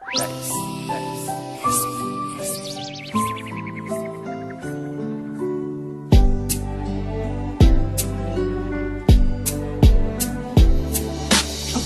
Ang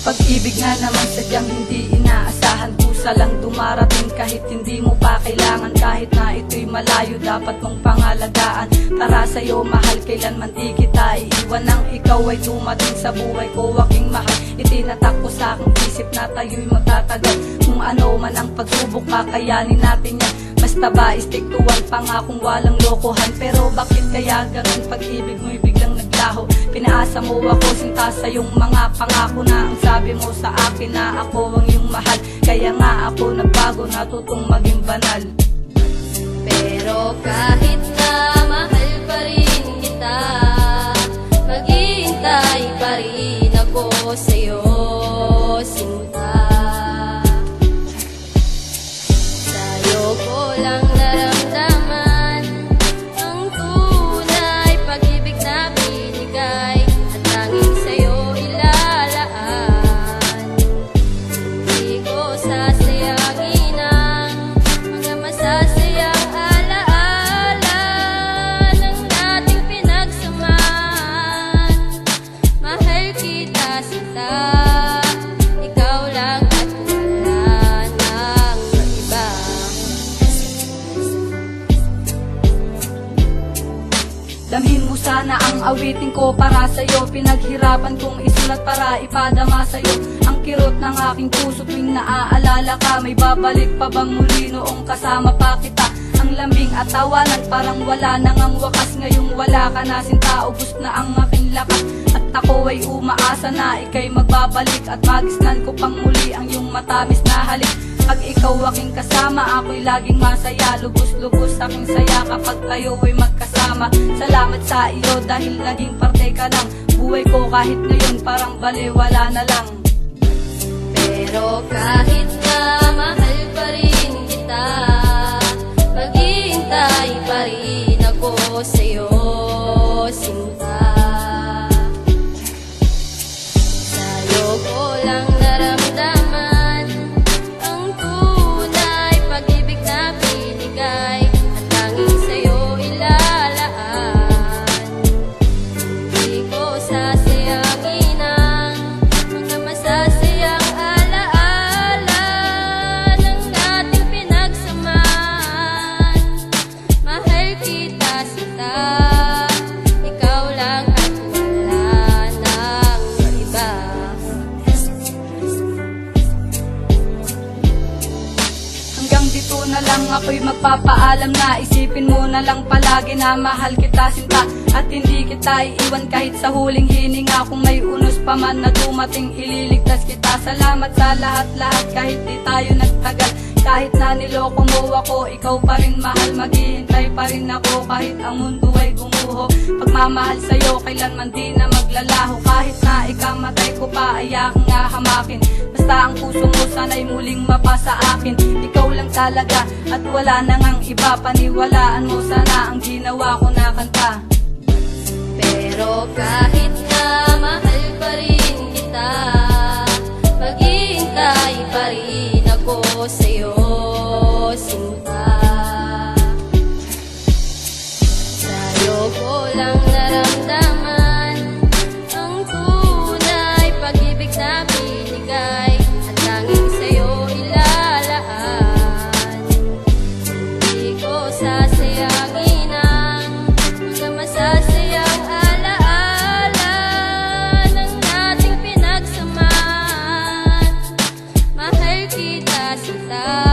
pag-ibig nga naman sadyang hindi inaasahan, kusa lang dumarating kahit hindi mo pa kailangan. Kahit na ito'y malayo, dapat mong pangalagaan. Tara sa'yo mahal, kailanman di kita iiwan. Nang ikaw ay dumating sa buhay ko, aking mahal, itinatak ko sa aking isip na tayo'y magtatagal. Kung ano man ang pagsubok, kakayanin natin yan. Basta ba stick to one, pangakong walang lokohan. Pero bakit kaya ganun, pag-ibig mo'y biglang naglaho? Pinaasa mo ako, sinta sa iyong mga pangako na ang sabi mo sa akin na ako ang iyong mahal. Kaya nga ako nagbago, natutong maging banal. Pero kahit na mahal pa rin kita, maghihintay pa rin ako sa'yo, sinta. Sa'yo ko lang naramdaman ang tunay pag-ibig na binigay, at tanging sa'yo ilalaan. Hindi ko sasayangin ang mga masasayang alaala ng ating pinagsamahan. Mahal kita, sinta, ikaw lang at wala nang iba. Damhin mo sana ang awitin ko para sa'yo, pinaghirapan kong isulat para ipadama sa'yo. Ang kirot ng aking puso tuwing naaalala ka, may babalik pa bang muli noong kasama pa kita? Ang lambing at tawanan parang wala nang ang wakas, ngayong wala ka na sinta, ubos na ang aking lakas. At ako ay umaasa na ika'y magbabalik, at magisnan ko pang muli ang iyong matamis na halik. Pag ikaw aking kasama, ako'y laging masaya. Lubos-lubos aking saya kapag tayo ay magkasama. Salamat sa iyo dahil naging parte ka ng buhay ko. Kahit ngayon parang baliwala na lang. Pero kahit na mahal pa rin kita, maghihintay pa rin ako sa'yo, sinta. Sa'yo ko lang naramdaman ang tunay pag-ibig na binigay, at tanging sa'yo ilalaan. Hindi ko sasayangin ang mga masasayang alaala ng ating pinagsamahan. Mahal kita, sinta, ikaw lang at wala nang iba. Hanggang dito na lang ako'y magpapaalam na. Isipin mo na lang palagi na mahal kita, sinta, at hindi kita iiwan kahit sa huling hininga. Kung may unos pa man na dumating, ililigtas kita. Salamat sa lahat-lahat kahit di tayo nagtagal. Kahit na niloko mo ako, ikaw pa rin mahal. Maghihintay pa rin ako kahit ang mundo ay gumuho. Pagmamahal sa'yo kailanman di na maglalaho. Kahit na ikamatay ko pa ay aking nga hamakin. Basta ang puso mo sana'y muling mapasa akin. Ikaw lang talaga at wala nang ang iba. Paniwalaan mo sana ang ginawa ko na kanta. Pero kahit na mahal pa rin kita, maghihintay pa rin ako sa'yo, sinta. Sa'yo ko lang naramdaman ang tunay pag-ibig na binigay, at tanging sa'yo ilalaan. Hindi ko sasayangin ang mga masasayang alaala ng ating pinagsamahan. Mahal kita, sinta.